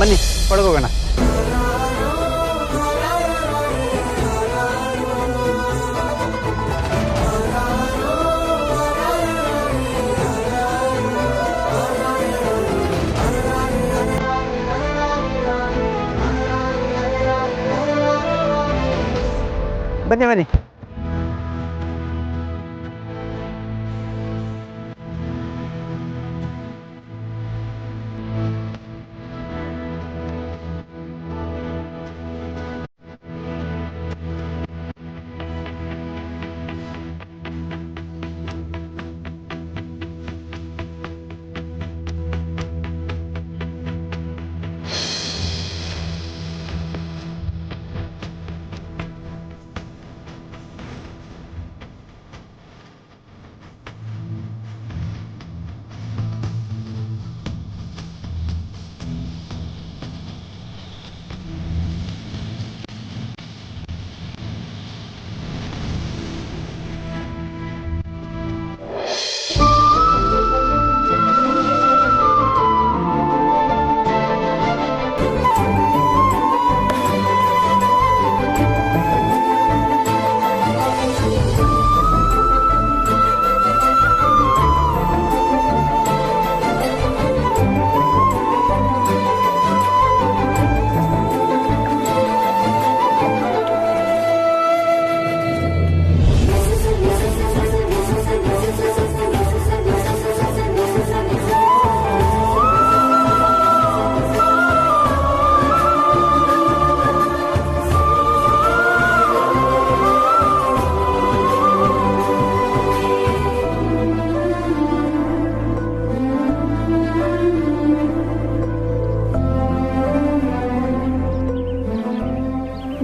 ಬನ್ನಿ ಒಳಗೋಗೋಣ. ಬನ್ನಿ ಬನ್ನಿ.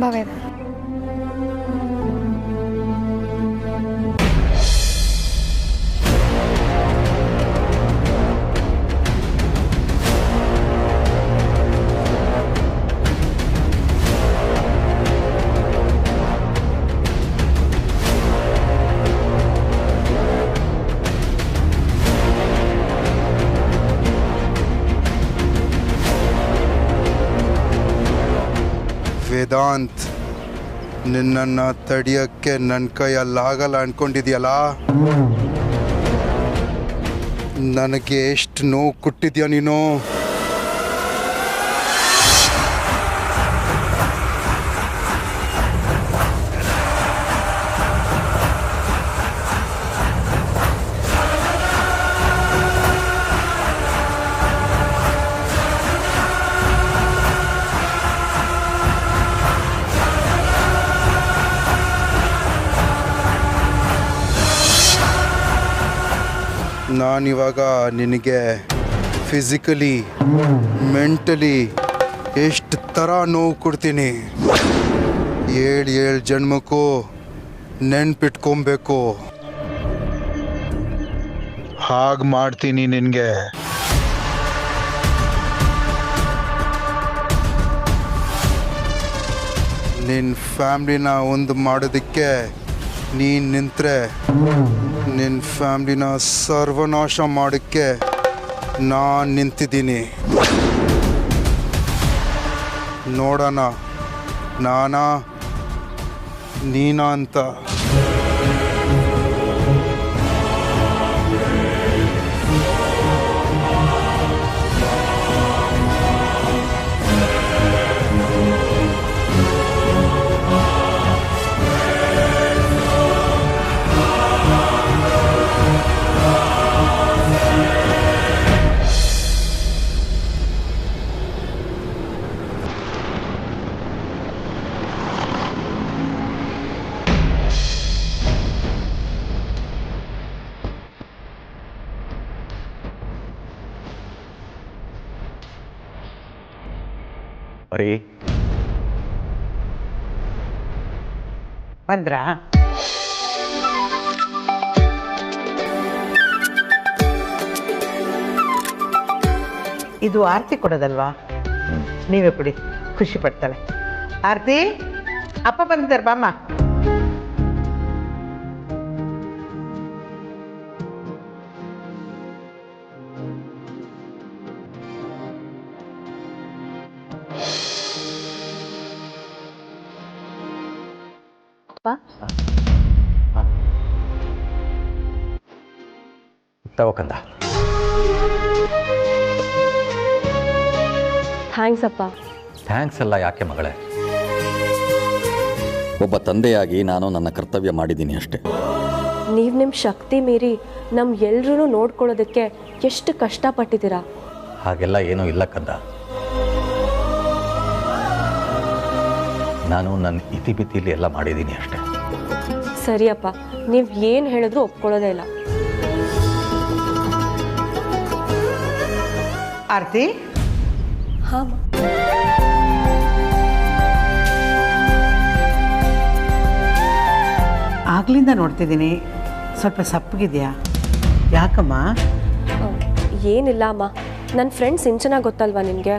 ಭವೇದ ವೇದಾಂತ್, ನಿನ್ನನ್ನು ತಡೆಯೋಕ್ಕೆ ನನ್ನ ಕೈಯಲ್ಲಾಗಲ್ಲ ಅನ್ಕೊಂಡಿದ್ಯಲ್ಲ. ನನಗೆ ಎಷ್ಟು ನೋವು ಕೊಟ್ಟಿದ್ಯಾ ನೀನು. ನಾನಿವಾಗ ನಿನಗೆ ಫಿಸಿಕಲಿ ಮೆಂಟಲಿ ಎಷ್ಟು ಥರ ನೋವು ಕೊಡ್ತೀನಿ. ಏಳು ಜನ್ಮಕ್ಕೂ ನೆನ್ಪಿಟ್ಕೊಬೇಕು. ಹಾಗೆ ಮಾಡ್ತೀನಿ ನಿನಗೆ. ನಿನ್ನ ಫ್ಯಾಮ್ಲಿನ ಒಂದು ಮಾಡೋದಕ್ಕೆ ನೀನು ನಿಂತರೆ ನಿನ್ನ ಫ್ಯಾಮ್ಲಿನ ಸರ್ವನಾಶ ಮಾಡೋಕ್ಕೆ ನಾನು ನಿಂತಿದ್ದೀನಿ. ನೋಡೋಣ ನಾನಾ ನೀನಾ ಅಂತ. ರೀ ಬಂದ್ರಾ? ಇದು ಆರತಿ ಕೊಡೋದಲ್ವಾ? ನೀವೇ ಕೊಡಿ, ಖುಷಿ ಪಡ್ತಾಳೆ. ಆರತಿ, ಅಪ್ಪ ಬಂದಿದ್ದಾರೆ, ಬಾಮ್ಮ. ತಗೋಕಂದ. ಥ್ಯಾಂಕ್ಸ್ ಅಪ್ಪ. ಥ್ಯಾಂಕ್ಸ್ ಎಲ್ಲ ಯಾಕೆ ಮಗಳೇ, ಒಬ್ಬ ತಂದೆಯಾಗಿ ನಾನು ನನ್ನ ಕರ್ತವ್ಯ ಮಾಡಿದ್ದೀನಿ ಅಷ್ಟೆ. ನೀವು ನಿಮ್ಮ ಶಕ್ತಿ ಮೀರಿ ನಮ್ಮ ಎಲ್ರೂ ನೋಡ್ಕೊಳ್ಳೋದಕ್ಕೆ ಎಷ್ಟು ಕಷ್ಟಪಟ್ಟಿದ್ದೀರಾ. ಹಾಗೆಲ್ಲ ಏನೂ ಇಲ್ಲ ಕಂದ. ನಾನು ನನ್ನ ಇತಿಮಿತಿಲಿ ಎಲ್ಲ ಮಾಡಿದ್ದೀನಿ ಅಷ್ಟೆ. ಸರಿಯಪ್ಪ, ನೀವು ಏನು ಹೇಳಿದ್ರೂ ಒಪ್ಕೊಳ್ಳೋದೇ ಇಲ್ಲ. ಆರತಿ, ಹಾಂ, ಆಗ್ಲಿಂದ ನೋಡ್ತಿದ್ದೀನಿ, ಸ್ವಲ್ಪ ಸಪ್ಪಗಿದೆಯಾ, ಯಾಕಮ್ಮ? ಏನಿಲ್ಲ ಅಮ್ಮ, ನನ್ನ ಫ್ರೆಂಡ್ ಸಿಂಚನ ಗೊತ್ತಲ್ವಾ ನಿನಗೆ?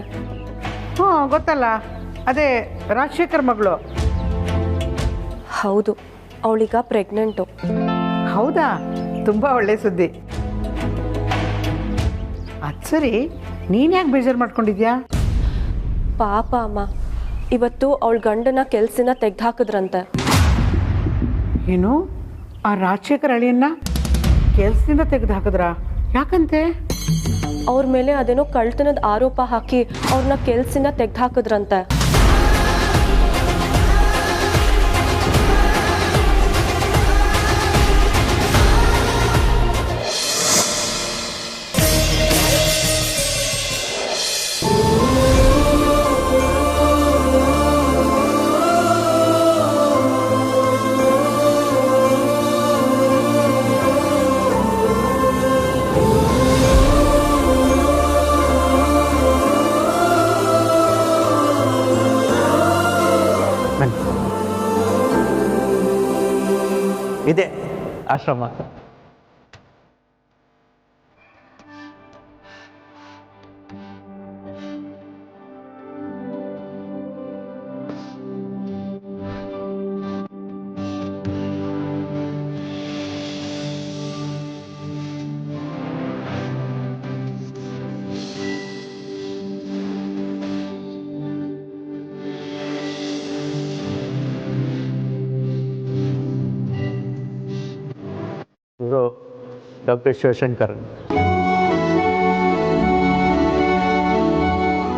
ಹ್ಞೂ ಗೊತ್ತಲ್ಲ, ಅದೇ ರಾಜಶೇಖರ್ ಮಗಳು. ಹೌದು, ಅವಳೀಗ ಪ್ರೆಗ್ನೆಂಟು. ಹೌದಾ? ತುಂಬ ಒಳ್ಳೆ ಸುದ್ದಿ. ಅದು ಸರಿ, ನೀನು ಯಾಕೆ ಬೇಜಾರು ಮಾಡ್ಕೊಂಡಿದ್ಯಾ? ಪಾಪ ಅಮ್ಮ, ಇವತ್ತು ಅವಳ ಗಂಡನ ಕೆಲ್ಸನ ತೆಗ್ದು ಏನು, ಆ ರಾಜಶೇಖರ್ ಅಳಿಯನ್ನ ಕೆಲ್ಸದಿಂದ ತೆಗೆದು ಹಾಕಿದ್ರಾ? ಯಾಕಂತೆ? ಅವ್ರ ಮೇಲೆ ಅದೇನೋ ಕಳ್ತನದ ಆರೋಪ ಹಾಕಿ ಅವ್ರನ್ನ ಕೆಲ್ಸದಿಂದ ತೆಗ್ದು ಇದೆ ಆಶ್ರಮ. ಇವರು ಡಾಕ್ಟರ್ ಶಿವಶಂಕರ್.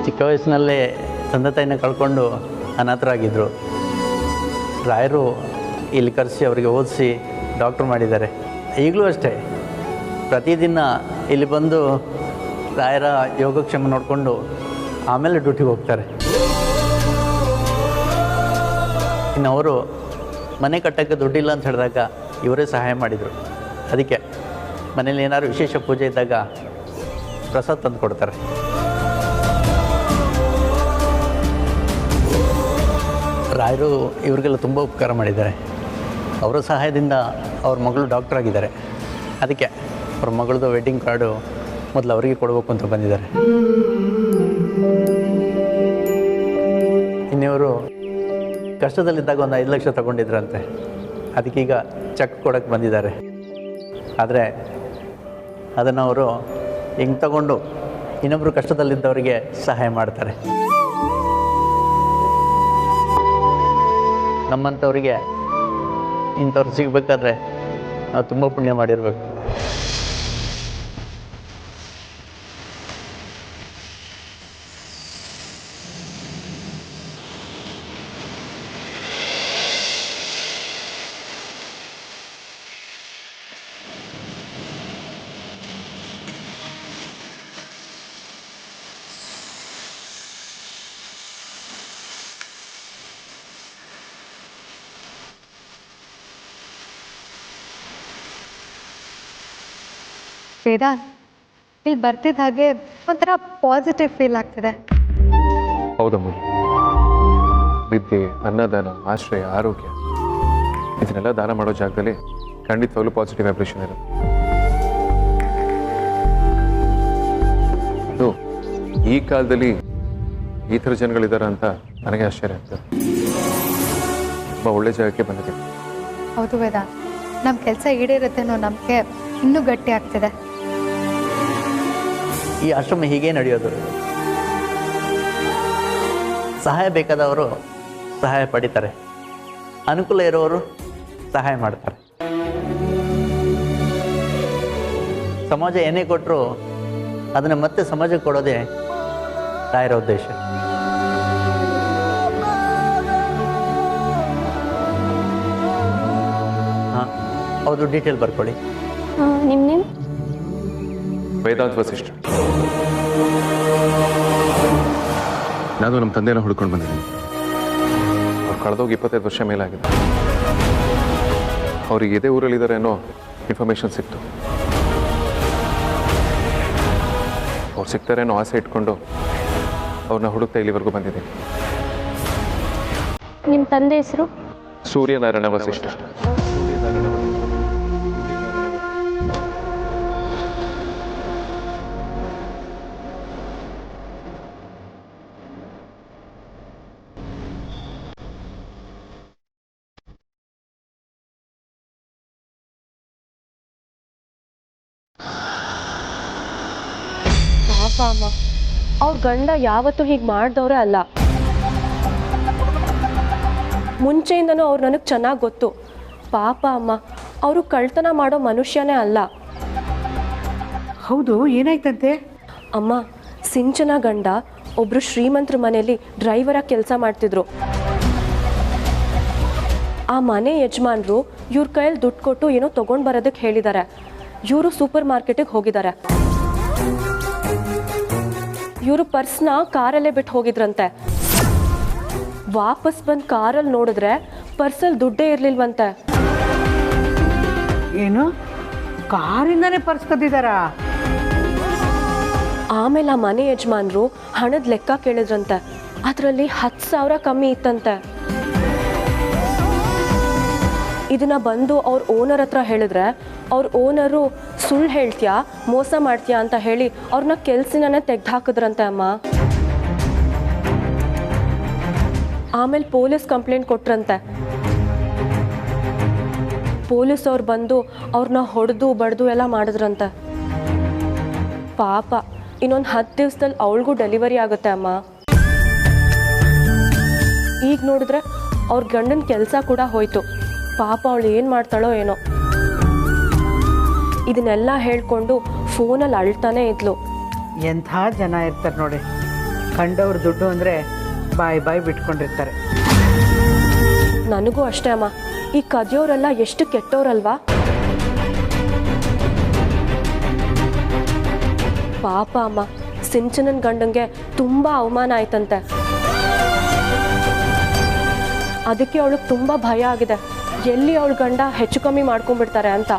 ಚಿಕ್ಕ ವಯಸ್ಸಿನಲ್ಲೇ ತಂದೆ ತಾಯಿನ ಕಳ್ಕೊಂಡು ಅನಾಥರಾಗಿದ್ದರು. ರಾಯರು ಇಲ್ಲಿ ಕರೆಸಿ ಅವರಿಗೆ ಓದಿಸಿ ಡಾಕ್ಟ್ರ್ ಮಾಡಿದ್ದಾರೆ. ಈಗಲೂ ಅಷ್ಟೇ, ಪ್ರತಿದಿನ ಇಲ್ಲಿ ಬಂದು ರಾಯರ ಯೋಗಕ್ಷೇಮ ನೋಡಿಕೊಂಡು ಆಮೇಲೆ ಡ್ಯೂಟಿಗೆ ಹೋಗ್ತಾರೆ. ಇನ್ನು ಅವರು ಮನೆ ಕಟ್ಟೋಕ್ಕೆ ದುಡ್ಡಿಲ್ಲ ಅಂತ ಹೇಳಿದಾಗ ಇವರೇ ಸಹಾಯ ಮಾಡಿದರು. ಅದಕ್ಕೆ ಮನೇಲಿ ಏನಾದ್ರು ವಿಶೇಷ ಪೂಜೆ ಇದ್ದಾಗ ಪ್ರಸಾದ ತಂದು ಕೊಡ್ತಾರೆ. ರಾಯರು ಇವ್ರಿಗೆಲ್ಲ ತುಂಬ ಉಪಕಾರ ಮಾಡಿದ್ದಾರೆ. ಅವರ ಸಹಾಯದಿಂದ ಅವ್ರ ಮಗಳು ಡಾಕ್ಟರ್ ಆಗಿದ್ದಾರೆ. ಅದಕ್ಕೆ ಅವ್ರ ಮಗಳದು ವೆಡ್ಡಿಂಗ್ ಕಾರ್ಡು ಮೊದಲು ಅವರಿಗೆ ಕೊಡಬೇಕು ಅಂತ ಬಂದಿದ್ದಾರೆ. ಇನ್ನಿವರು ಕಷ್ಟದಲ್ಲಿದ್ದಾಗ ಒಂದು 5 ಲಕ್ಷ ತಗೊಂಡಿದ್ರಂತೆ. ಅದಕ್ಕೀಗ ಚೆಕ್ ಕೊಡೋಕ್ಕೆ ಬಂದಿದ್ದಾರೆ. ಆದರೆ ಅದನ್ನು ಅವರು ಹಿಂಗೆ ತಗೊಂಡು ಇನ್ನೊಬ್ಬರು ಕಷ್ಟದಲ್ಲಿದ್ದವರಿಗೆ ಸಹಾಯ ಮಾಡ್ತಾರೆ. ನಮ್ಮಂಥವ್ರಿಗೆ ಇಂಥವ್ರು ಸಿಗಬೇಕಾದ್ರೆ ನಾವು ತುಂಬ ಪುಣ್ಯ ಮಾಡಿರಬೇಕು. ವೇದಾಂತ್, ಇಲ್ಲಿ ಬರ್ತಿದ್ದ ಹಾಗೆ ಒಂಥರ ಪಾಸಿಟಿವ್ ಫೀಲ್ ಆಗ್ತಿದೆ. ಹೌದಮ್ಮ, ವಿದ್ಯೆ, ಅನ್ನದಾನ, ಆಶ್ರಯ, ಆರೋಗ್ಯ ಇದನ್ನೆಲ್ಲ ದಾನ ಮಾಡೋ ಜಾಗದಲ್ಲಿ ಖಂಡಿತವಾಗ್ಲೂ ಪಾಸಿಟಿವ್ ವೈಬ್ರೇಷನ್ ಇರುತ್ತೆ. ಅದು ಈ ಕಾಲದಲ್ಲಿ ಈ ಥರ ಜನಗಳಿದ್ದಾರೆ ಅಂತ ನನಗೆ ಆಶ್ಚರ್ಯ ಆಗ್ತದೆ. ತುಂಬ ಒಳ್ಳೆ ಜಾಗಕ್ಕೆ ಬಂದಿದ್ದೀನಿ. ಹೌದು ವೇದಾಂತ್, ನಮ್ಮ ಕೆಲಸ ಈಡೇರುತ್ತೆ ಅನ್ನೋ ನಂಬಿಕೆ ಇನ್ನೂ ಗಟ್ಟಿ ಆಗ್ತಿದೆ. ಈ ಆಶ್ರಮ ಹೀಗೆ ನಡೆಯೋದು. ಸಹಾಯ ಬೇಕಾದವರು ಸಹಾಯ ಪಡಿತಾರೆ, ಅನುಕೂಲ ಇರೋರು ಸಹಾಯ ಮಾಡ್ತಾರೆ. ಸಮಾಜ ಏನೇ ಕೊಟ್ಟರು ಅದನ್ನು ಮತ್ತೆ ಸಮಾಜಕ್ಕೆ ಕೊಡೋದೇ ರಾಯರ ಉದ್ದೇಶ. ಹಾಂ, ಹೌದು, ಡೀಟೇಲ್ ಬರ್ಕೊಳ್ಳಿ. ನಿಮ್ಮ ವೇದಾಂತ್ ವಸಿಷ್ಠ. ನಾನು ನಮ್ಮ ತಂದೆನ ಹುಡ್ಕೊಂಡು ಬಂದಿದ್ದೀನಿ. ಅವ್ರು ಕಳೆದೋಗಿ 25 ವರ್ಷ ಮೇಲಾಗಿದೆ. ಅವ್ರಿಗೆ ಇದೇ ಊರಲ್ಲಿದ್ದಾರೆ ಅನ್ನೋ ಇನ್ಫಾರ್ಮೇಷನ್ ಸಿಕ್ತು. ಅವ್ರು ಸಿಗ್ತಾರೆ ಅನ್ನೋ ಆಸೆ ಇಟ್ಕೊಂಡು ಅವ್ರನ್ನ ಹುಡುಕ್ತಾ ಇಲ್ಲಿವರೆಗೂ ಬಂದಿದ್ದೀನಿ. ನಿಮ್ಮ ತಂದೆ ಹೆಸರು? ಸೂರ್ಯನಾರಾಯಣ ವಸಿಷ್ಠ. ಪಾಪ ಅಮ್ಮ, ಅವ್ರ ಗಂಡ ಯಾವತ್ತೂ ಹೀಗೆ ಮಾಡಿದವರೇ ಅಲ್ಲ. ಮುಂಚೆಯಿಂದನೂ ಅವ್ರು ನನಗೆ ಚೆನ್ನಾಗಿ ಗೊತ್ತು. ಪಾಪ ಅಮ್ಮ, ಅವರು ಕಳ್ತನ ಮಾಡೋ ಮನುಷ್ಯನೇ ಅಲ್ಲ. ಹೌದು, ಏನಾಯ್ತಂತೆ? ಅಮ್ಮ, ಸಿಂಚನ ಗಂಡ ಒಬ್ಬರು ಶ್ರೀಮಂತರ ಮನೆಯಲ್ಲಿ ಡ್ರೈವರಾಗಿ ಕೆಲಸ ಮಾಡ್ತಿದ್ರು. ಆ ಮನೆ ಯಜಮಾನರು ಇವ್ರ ಕೈಯಲ್ಲಿ ದುಡ್ಡು ಕೊಟ್ಟು ಏನೋ ತೊಗೊಂಡು ಬರೋದಕ್ಕೆ ಹೇಳಿದ್ದಾರೆ. ಇವರು ಸೂಪರ್ ಮಾರ್ಕೆಟಿಗೆ ಹೋಗಿದ್ದಾರೆ. ಇವರು ಪರ್ಸ್ನ ಕಾರಲ್ಲೇ ಬಿಟ್ಟು ಹೋಗಿದ್ರಂತೆ. ವಾಪಸ್ ಬಂದು ಕಾರಲ್ಲಿ ನೋಡಿದ್ರೆ ಪರ್ಸಲ್ಲಿ ದುಡ್ಡೇ ಇರಲಿಲ್ವಂತೆ. ಏನು, ಕಾರಿಂದಾನೇ ಪರ್ಸ್ ಕದ್ದಿದ್ದಾರಾ? ಆಮೇಲೆ ಆ ಮನೆ ಯಜಮಾನರು ಹಣದ ಲೆಕ್ಕ ಕೇಳಿದ್ರಂತೆ. ಅದರಲ್ಲಿ 10,000 ಕಮ್ಮಿ ಇತ್ತಂತೆ. ಇದನ್ನ ಬಂದು ಅವ್ರ ಓನರ್ ಹತ್ರ ಹೇಳಿದ್ರೆ ಅವ್ರ ಓನರು ಸುಳ್ಳು ಹೇಳ್ತೀಯಾ, ಮೋಸ ಮಾಡ್ತೀಯಾ ಅಂತ ಹೇಳಿ ಅವ್ರನ್ನ ಕೆಲ್ಸನೇ ತೆಗ್ದು ಹಾಕಿದ್ರಂತೆ ಅಮ್ಮ. ಆಮೇಲೆ ಪೊಲೀಸ್ ಕಂಪ್ಲೇಂಟ್ ಕೊಟ್ರಂತೆ. ಪೊಲೀಸ್ ಅವ್ರು ಬಂದು ಅವ್ರನ್ನ ಹೊಡೆದು ಬಡ್ದು ಎಲ್ಲ ಮಾಡಿದ್ರಂತೆ. ಪಾಪ, ಇನ್ನೊಂದು 10 ದಿವಸದಲ್ಲಿ ಅವಳಿಗೂ ಡೆಲಿವರಿ ಆಗುತ್ತೆ ಅಮ್ಮ. ಈಗ ನೋಡಿದ್ರೆ ಅವ್ರ ಗಂಡನ ಕೆಲಸ ಕೂಡ ಹೋಯ್ತು. ಪಾಪ ಅವಳು ಏನು ಮಾಡ್ತಾಳೋ ಏನೋ. ಇದನ್ನೆಲ್ಲ ಹೇಳ್ಕೊಂಡು ಫೋನಲ್ಲಿ ಅಳ್ತಾನೆ ಇದ್ಲು. ಎಂಥ ಜನ ಇರ್ತಾರೆ ನೋಡಿ, ಕಂಡವ್ರ ದುಡ್ಡು ಅಂದರೆ ಬಾಯಿ ಬಾಯಿ ಬಿಟ್ಕೊಂಡಿರ್ತಾರೆ. ನನಗೂ ಅಷ್ಟೇ ಅಮ್ಮ, ಈ ಕದಿಯೋರೆಲ್ಲ ಎಷ್ಟು ಕೆಟ್ಟವ್ರಲ್ವಾ. ಪಾಪ ಅಮ್ಮ, ಸಿಂಚನನ್ ಗಂಡಂಗೆ ತುಂಬ ಅವಮಾನ ಆಯ್ತಂತೆ. ಅದಕ್ಕೆ ಅವಳಿಗೆ ತುಂಬ ಭಯ ಆಗಿದೆ, ಎಲ್ಲಿ ಅವಳ ಗಂಡ ಹೆಚ್ಚು ಕಮ್ಮಿ ಮಾಡ್ಕೊಂಡ್ಬಿಡ್ತಾರೆ ಅಂತ.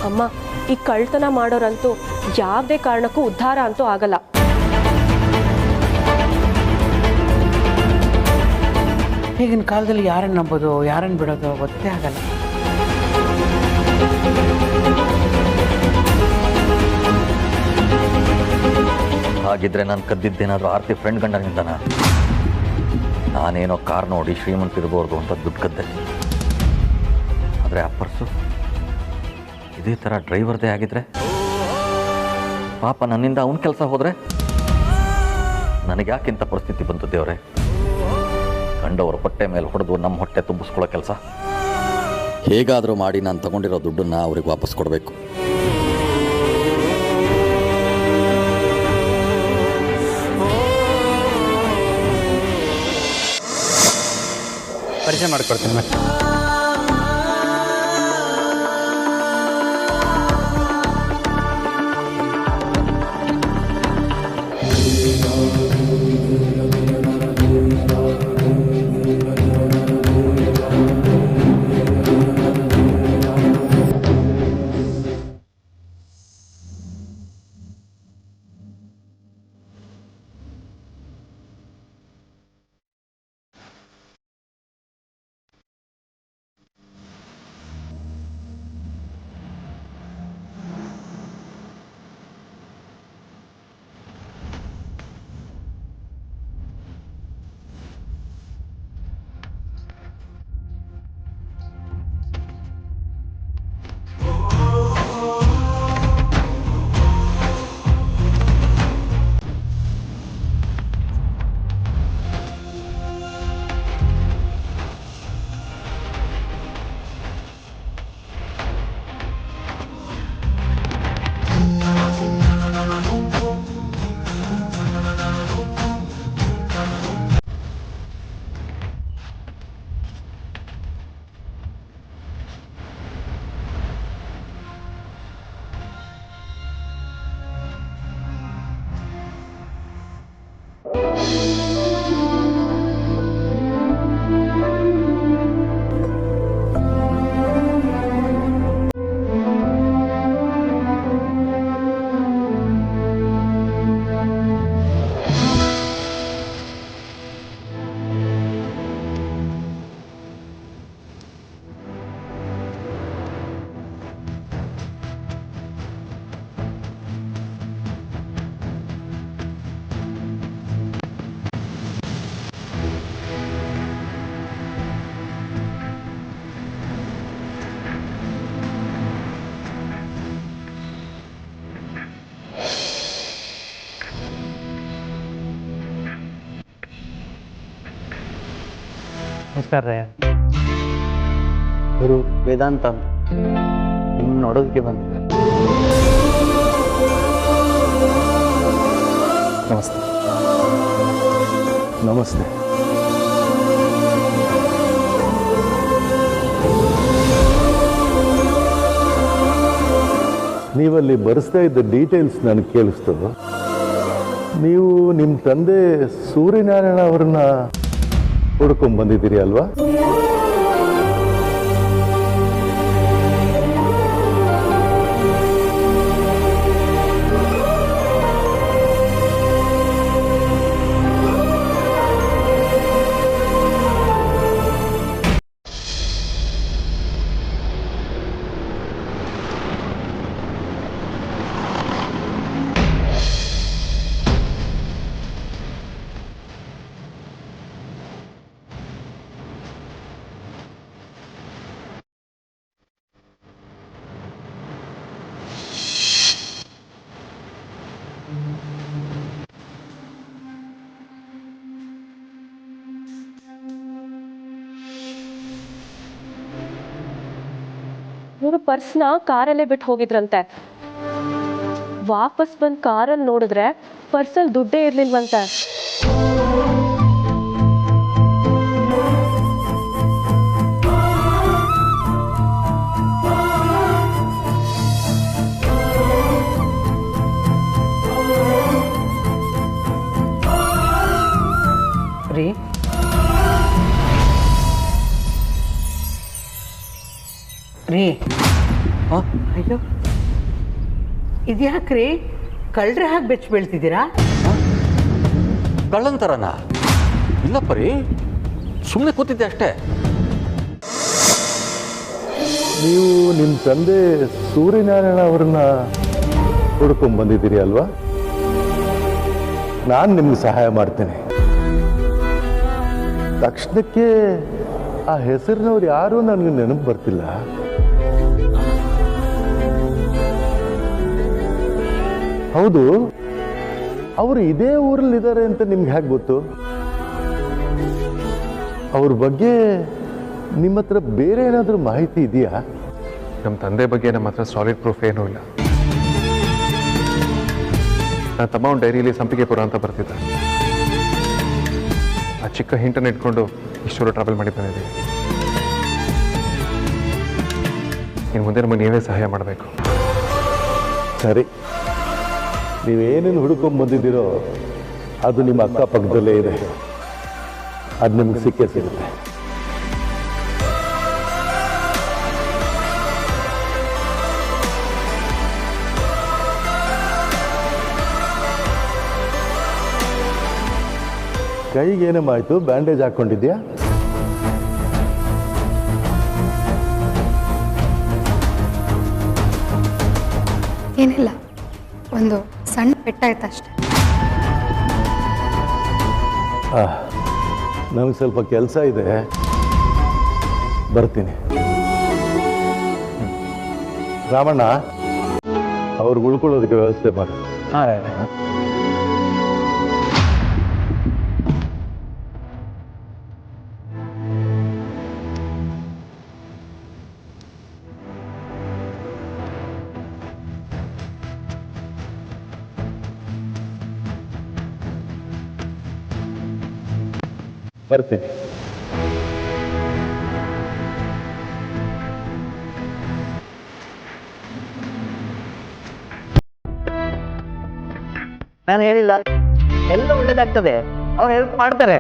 ಅಮ್ಮ, ಈ ಕಳ್ತನ ಮಾಡೋರಂತೂ ಯಾವುದೇ ಕಾರಣಕ್ಕೂ ಉದ್ಧಾರ ಅಂತೂ ಆಗಲ್ಲ. ಈಗಿನ ಕಾಲದಲ್ಲಿ ಯಾರನ್ನು ನಂಬೋದು, ಯಾರನ್ನು ಬಿಡೋದು ಗೊತ್ತೇ ಆಗಲ್ಲ. ಹಾಗಿದ್ರೆ ನಾನು ಕದ್ದಿದ್ದೇನಾದರೂ ಆರ್ತಿ ಫ್ರೆಂಡ್ ಗಂಡನಿಂದನ? ನಾನೇನೋ ಕಾರ್ ನೋಡಿ ಶ್ರೀಮಂತಿರ್ಬೋದು ಅಂತ ದುಡ್ಡು ಕದ್ದೆ. ಆದರೆ ಆ ಪರ್ಸು ಇದೇ ಥರ ಡ್ರೈವರ್ದೇ ಆಗಿದ್ರೆ, ಪಾಪ ನನ್ನಿಂದ ಅವನ ಕೆಲಸ ಹೋದರೆ ನನಗೆ ಯಾಕಿಂತ ಪರಿಸ್ಥಿತಿ ಬಂತು ದೇವರೇ? ಕಂಡವರ ಹೊಟ್ಟೆ ಮೇಲೆ ಹೊಡೆದು ನಮ್ಮ ಹೊಟ್ಟೆ ತುಂಬಿಸ್ಕೊಳ್ಳೋ ಕೆಲಸ. ಹೇಗಾದರೂ ಮಾಡಿ ನಾನು ತಗೊಂಡಿರೋ ದುಡ್ಡನ್ನು ಅವ್ರಿಗೆ ವಾಪಸ್ ಕೊಡಬೇಕು. ಪರಿಚಯ ಮಾಡಿಕೊಡ್ತೀನಿ ಮ್ಯಾಮ್. ನಮಸ್ಕಾರ ರೀ. ಇವರು ವೇದಾಂತ ಅಂತ ನಿಮ್ಮ ನೋಡೋದಕ್ಕೆ ಬಂದಿದ್ದೆ. ನಮಸ್ತೆ. ನಮಸ್ತೆ. ನೀವಲ್ಲಿ ಬರೆಸ್ತಾ ಇದ್ದ ಡೀಟೇಲ್ಸ್ ನನಗೆ ಕೇಳಿಸ್ತದ. ನೀವು ನಿಮ್ಮ ತಂದೆ ಸೂರ್ಯನಾರಾಯಣ ಅವರನ್ನ ಹುಡ್ಕೊಂಡ್ ಬಂದಿದ್ದೀರಿ ಅಲ್ವಾ? ಇವರು ಪರ್ಸ್ನ ಕಾರಲ್ಲೇ ಬಿಟ್ಟು ಹೋಗಿದ್ರಂತೆ. ವಾಪಸ್ ಬಂದು ಕಾರಲ್ಲಿ ನೋಡಿದ್ರೆ ಪರ್ಸಲ್ಲಿ ದುಡ್ಡೇ ಇರ್ಲಿಲ್ವಂತೆ. ರೀ ರೀ ಅಯ್ಯೋ ಇದ್ಯಾಕ್ರಿ ಕಳ್ರೆ ಹಾಗೆ ಬೆಚ್ಚ ಬೀಳ್ತಿದ್ದೀರಾ? ಕಳ್ಳಂತರನ ಇಲ್ಲಪ್ಪ ರೀ, ಸುಮ್ಮನೆ ಕೂತಿದ್ದೆ ಅಷ್ಟೇ. ನೀವು ನಿಮ್ಮ ತಂದೆ ಸೂರ್ಯನಾರಾಯಣ ಅವರನ್ನ ಹುಡ್ಕೊಂಡ್ ಬಂದಿದ್ದೀರಿ ಅಲ್ವಾ? ನಾನು ನಿಮ್ಗೆ ಸಹಾಯ ಮಾಡ್ತೇನೆ. ತಕ್ಷಣಕ್ಕೆ ಆ ಹೆಸರಿನವ್ರು ಯಾರೂ ನನಗೆ ನೆನಪು ಬರ್ತಿಲ್ಲ. ಹೌದು, ಅವರು ಇದೇ ಊರಲ್ಲಿದ್ದಾರೆ ಅಂತ ನಿಮ್ಗೆ ಹೇಗೆ ಗೊತ್ತು? ಅವ್ರ ಬಗ್ಗೆ ನಿಮ್ಮ ಹತ್ರ ಬೇರೆ ಏನಾದರೂ ಮಾಹಿತಿ ಇದೆಯಾ? ನಮ್ಮ ತಂದೆ ಬಗ್ಗೆ ನಮ್ಮ ಹತ್ರ ಸಾಲಿಡ್ ಪ್ರೂಫ್ ಏನೂ ಇಲ್ಲ. ನನ್ನ ತಮ್ಮ ಒಂದು ಡೈರಿಯಲ್ಲಿ ಸಂಪಿಗೆಪುರ ಅಂತ ಬರ್ತಿದ್ದ. ಆ ಚಿಕ್ಕ ಹಿಂಟನ್ನು ಇಟ್ಕೊಂಡು ಇಷ್ಟೊಂದು ಟ್ರಾವೆಲ್ ಮಾಡಿ ಬಂದಿದ್ದೀವಿ. ಇನ್ನು ಮುಂದೆ ನಮಗೆ ನೀವೇ ಸಹಾಯ ಮಾಡಬೇಕು. ಸರಿ, ನೀವೇನೇನು ಹುಡ್ಕೊಂಡ್ ಬಂದಿದ್ದೀರೋ ಅದು ನಿಮ್ಮ ಅಕ್ಕಪಕ್ಕದಲ್ಲೇ ಇದೆ. ಅದು ನಿಮ್ಗೆ ಸಿಕ್ಕೇ ಸಿಗುತ್ತೆ. ಕೈಗೇನೇಮಾಯ್ತು? ಬ್ಯಾಂಡೇಜ್ ಹಾಕ್ಕೊಂಡಿದ್ಯಾ? ಏನಿಲ್ಲ, ಒಂದು ಸಣ್ಣ ಪೆಟ್ಟಾಯ್ತು ಅಷ್ಟೆ. ನನಗೆ ಸ್ವಲ್ಪ ಕೆಲಸ ಇದೆ, ಬರ್ತೀನಿ. ರಾಮಣ್ಣ, ಅವ್ರಿಗೆ ಉಳ್ಕೊಳ್ಳೋದಕ್ಕೆ ವ್ಯವಸ್ಥೆ ಮಾಡಿ. ಹಾಂ. ಬರ್ತೀನಿ. ನಾನು ಹೇಳಿಲ್ಲ, ಎಲ್ಲ ಒಳ್ಳೇದಾಗ್ತದೆ, ಅವ್ರು ಹೆಲ್ಪ್ ಮಾಡ್ತಾರೆ.